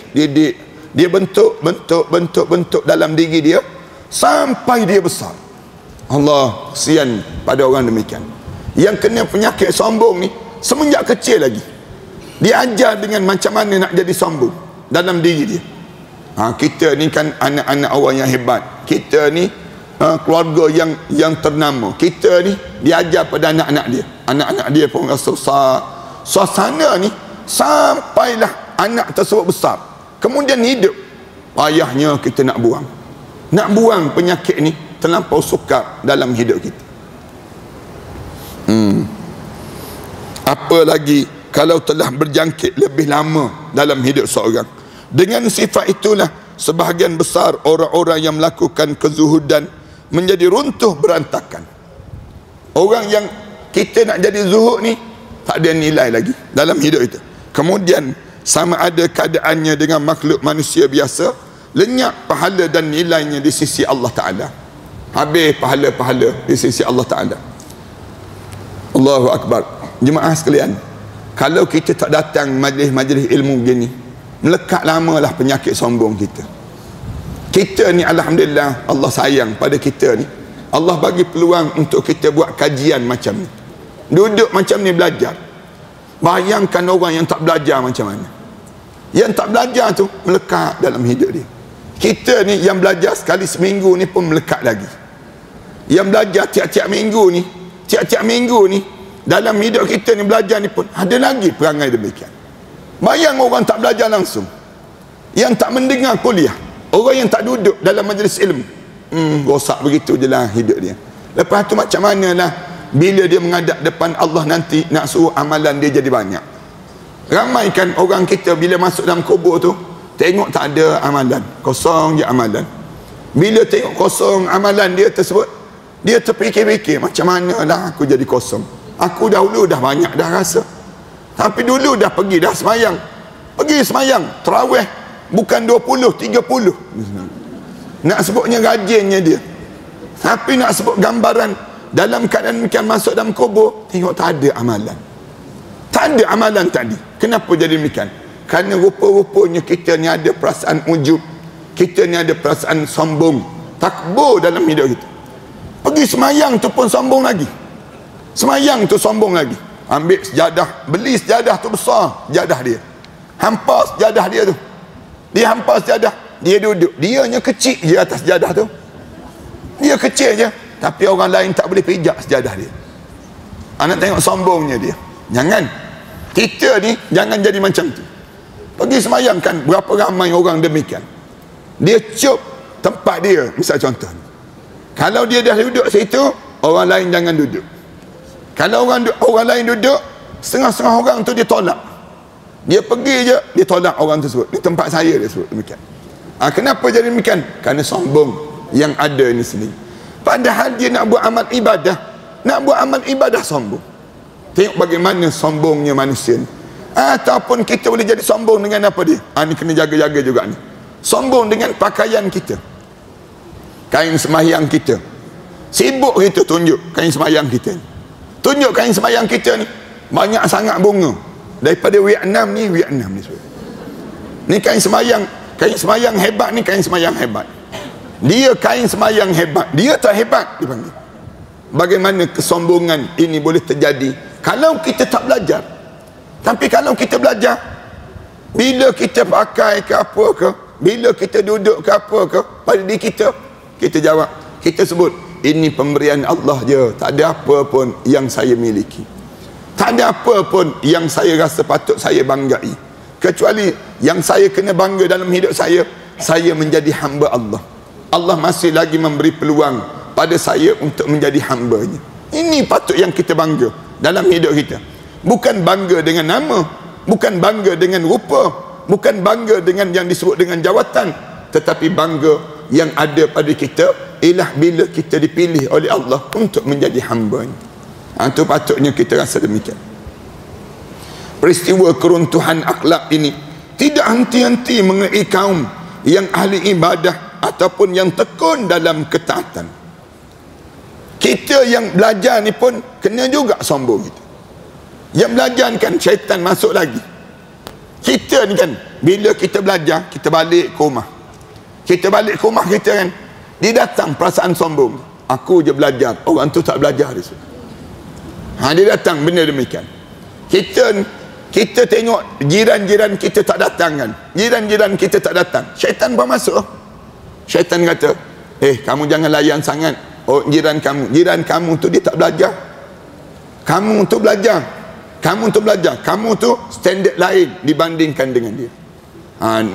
dia bentuk dalam diri dia sampai dia besar. Allah, kesian pada orang demikian yang kena penyakit sombong ni semenjak kecil lagi. Dia ajar dengan macam mana nak jadi sombong dalam diri dia. Kita ni kan anak-anak orang yang hebat, kita ni keluarga yang ternama, kita ni diajar pada anak-anak dia pun rasa besar. Suasana ni sampailah anak tersebut besar, kemudian hidup, payahnya kita nak buang penyakit ni terlampau sukar dalam hidup kita. Apalagi kalau telah berjangkit lebih lama dalam hidup seorang. Dengan sifat itulah sebahagian besar orang-orang yang melakukan kezuhudan menjadi runtuh berantakan. Orang yang kita nak jadi zuhud ni tak ada nilai lagi dalam hidup itu. Kemudian sama ada keadaannya dengan makhluk manusia biasa, lenyap pahala dan nilainya di sisi Allah Ta'ala. Habis pahala-pahala di sisi Allah Ta'ala. Allahu Akbar. Jemaah sekalian, kalau kita tak datang majlis-majlis ilmu begini, melekat lamalah penyakit sombong kita. Kita ni alhamdulillah, Allah sayang pada kita ni. Allah bagi peluang untuk kita buat kajian macam ni, duduk macam ni belajar. Bayangkan orang yang tak belajar macam mana. Yang tak belajar tu melekat dalam hidup dia. Kita ni yang belajar sekali seminggu ni pun melekat lagi. Yang belajar tiap-tiap minggu ni dalam hidup kita ni belajar ni pun ada lagi perangai demikian. Bayang orang tak belajar langsung, yang tak mendengar kuliah, orang yang tak duduk dalam majlis ilmu, rosak begitu je lah hidup dia. Lepas tu macam manalah bila dia menghadap depan Allah nanti, nak suruh amalan dia jadi banyak. Ramai kan orang kita bila masuk dalam kubur tu, tengok tak ada amalan, kosong je amalan. Bila tengok kosong amalan dia tersebut, dia terfikir-fikir, macam mana lah aku jadi kosong. Aku dahulu dah banyak dah rasa, tapi dulu dah pergi dah semayang, tarawih bukan 20, 30. nak sebutnya rajinnya dia. Tapi nak sebut gambaran dalam keadaan demikian masuk dalam kubur, tengok tak ada amalan. Tak ada amalan tadi. Kenapa jadi demikian? Kerana rupa-rupanya kita ni ada perasaan ujub, kita ni ada perasaan sombong, takbur dalam hidup kita. Pergi semayang tu pun sombong lagi. Semayang tu sombong lagi. Ambil sejadah, beli sejadah tu besar, sejadah dia. Hampas sejadah dia tu. Dia hampas sejadah, dia duduk. Dianya kecil je atas sejadah tu. Dia kecil je, tapi orang lain tak boleh pijak sejadah dia. Anak tengok sombongnya dia. Jangan. Kita ni jangan jadi macam tu. Pergi semayangkan berapa ramai orang demikian. Dia cop tempat dia, misal contoh. Kalau dia dah duduk situ, orang lain jangan duduk. Kalau orang lain duduk, setengah-setengah orang tu dia tolak. Dia pergi je, dia tolak orang tersebut. Di tempat saya dia sebut demikian. Kenapa jadi demikian? Kerana sombong yang ada ini sendiri. Padahal dia nak buat amal ibadah, nak buat amal ibadah sombong. Tengok bagaimana sombongnya manusia ni. Ataupun kita boleh jadi sombong dengan apa dia? Ni kena jaga-jaga juga ni. Sombong dengan pakaian kita, kain sembahyang kita. Sibuk kita tunjuk kain sembahyang kita ni. Tunjuk kain sembahyang kita ni banyak sangat bunga. Daripada Vietnam ni sebut. Ni kain sembahyang hebat ni, kain sembahyang hebat. Dia kain sembahyang hebat, dia tak hebat dipanggil. Bagaimana kesombongan ini boleh terjadi kalau kita tak belajar? Tapi kalau kita belajar, bila kita pakai ke apa ke, bila kita duduk ke apa ke, pada diri kita, kita jawab, kita sebut, ini pemberian Allah je, tak ada apa pun yang saya miliki, tak ada apa pun yang saya rasa patut saya banggai, kecuali yang saya kena bangga dalam hidup saya menjadi hamba Allah. Allah masih lagi memberi peluang pada saya untuk menjadi hamba-Nya. Ini patut yang kita bangga dalam hidup kita. Bukan bangga dengan nama, bukan bangga dengan rupa, bukan bangga dengan yang disebut dengan jawatan, tetapi bangga yang ada pada kita ialah bila kita dipilih oleh Allah untuk menjadi hamba-Nya. Itu patutnya kita rasa demikian. Peristiwa keruntuhan akhlak ini tidak henti-henti mengenai kaum yang ahli ibadah ataupun yang tekun dalam ketaatan. Kita yang belajar ni pun kena juga sombong kita. Yang belajar ni kan syaitan masuk lagi. Kita ni kan, bila kita belajar, kita balik ke rumah. Kita balik ke rumah kita kan, dia datang perasaan sombong. Aku je belajar, orang tu tak belajar. Dia datang benda demikian. Kita tengok jiran-jiran kita tak datang kan, jiran-jiran kita tak datang, syaitan pun masuk. Syaitan kata, kamu jangan layan sangat jiran kamu tu dia tak belajar. Kamu tu belajar, kamu tu standard lain dibandingkan dengan dia.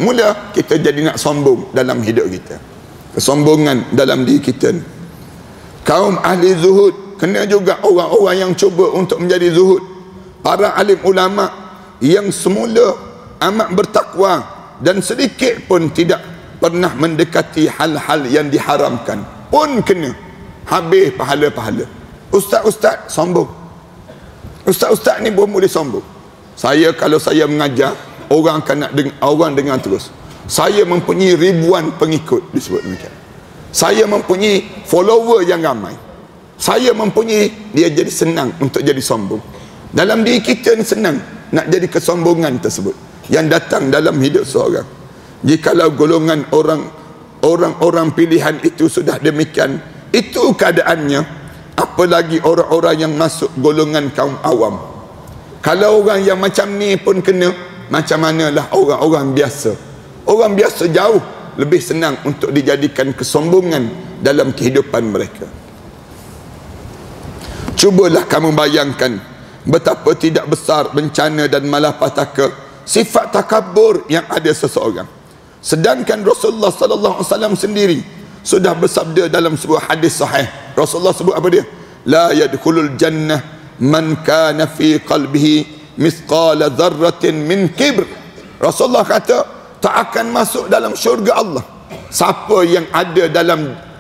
Mula kita jadi nak sombong dalam hidup kita. Kesombongan dalam diri kita ni. Kaum ahli zuhud, kena juga orang-orang yang cuba untuk menjadi zuhud. Para alim ulama yang semula amat bertakwa dan sedikit pun tidak pernah mendekati hal-hal yang diharamkan pun kena habis pahala-pahala. Ustaz-ustaz sombong. Ustaz-ustaz ni pun boleh sombong. Kalau saya mengajar, orang akan nak orang dengar terus. Saya mempunyai ribuan pengikut, disebut demikian. Saya mempunyai follower yang ramai. Saya mempunyai, dia jadi senang untuk jadi sombong. Dalam diri kita ni senang nak jadi kesombongan tersebut yang datang dalam hidup seorang. Jikalau golongan orang-orang pilihan itu sudah demikian, itu keadaannya, apalagi orang-orang yang masuk golongan kaum awam. Kalau orang yang macam ni pun kena, macam manalah orang-orang biasa. Orang biasa jauh lebih senang untuk dijadikan kesombongan dalam kehidupan mereka. Cubalah kamu bayangkan betapa tidak besar bencana dan malapetaka sifat takabur yang ada seseorang. Sedangkan Rasulullah sallallahu alaihi wasallam sendiri sudah bersabda dalam sebuah hadis sahih. Rasulullah sebut apa dia? La yadkhulul jannah man kana fi qalbihi mithqala dzarratin min kibr. Rasulullah kata tak akan masuk dalam syurga Allah siapa yang ada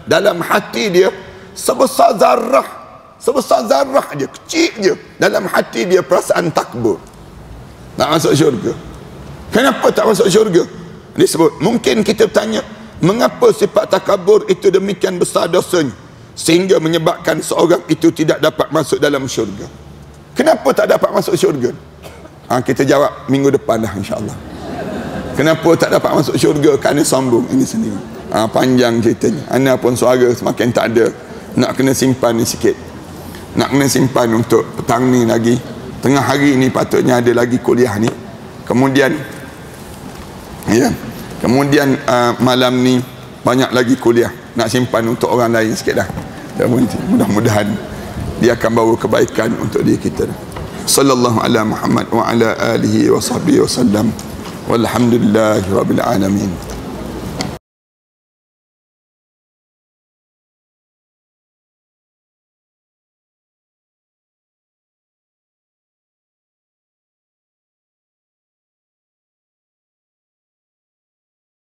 dalam hati dia sebesar zarah je, kecil je dalam hati dia perasaan takbur. Tak masuk syurga. Kenapa tak masuk syurga? Disebut, mungkin kita bertanya, Mengapa sifat takabur itu demikian besar dosanya sehingga menyebabkan seorang itu tidak dapat masuk dalam syurga? Kenapa tak dapat masuk syurga? Kita jawab minggu depan dah, insya-Allah. Kenapa tak dapat masuk syurga? Kerana sombong ini sendiri. Panjang ceritanya. Ana pun suara semakin tak ada. Nak kena simpan ni sikit. Nak kena simpan untuk petang ni lagi. Tengah hari ni patutnya ada lagi kuliah ni. Kemudian kemudian malam ni banyak lagi kuliah. Nak simpan untuk orang lain sikit dah. Mudah-mudahan dia akan bawa kebaikan untuk diri kita. Sallallahu ala Muhammad wa ala alihi wa sahbihi wa sallam. Walhamdulillahi rabbil alamin.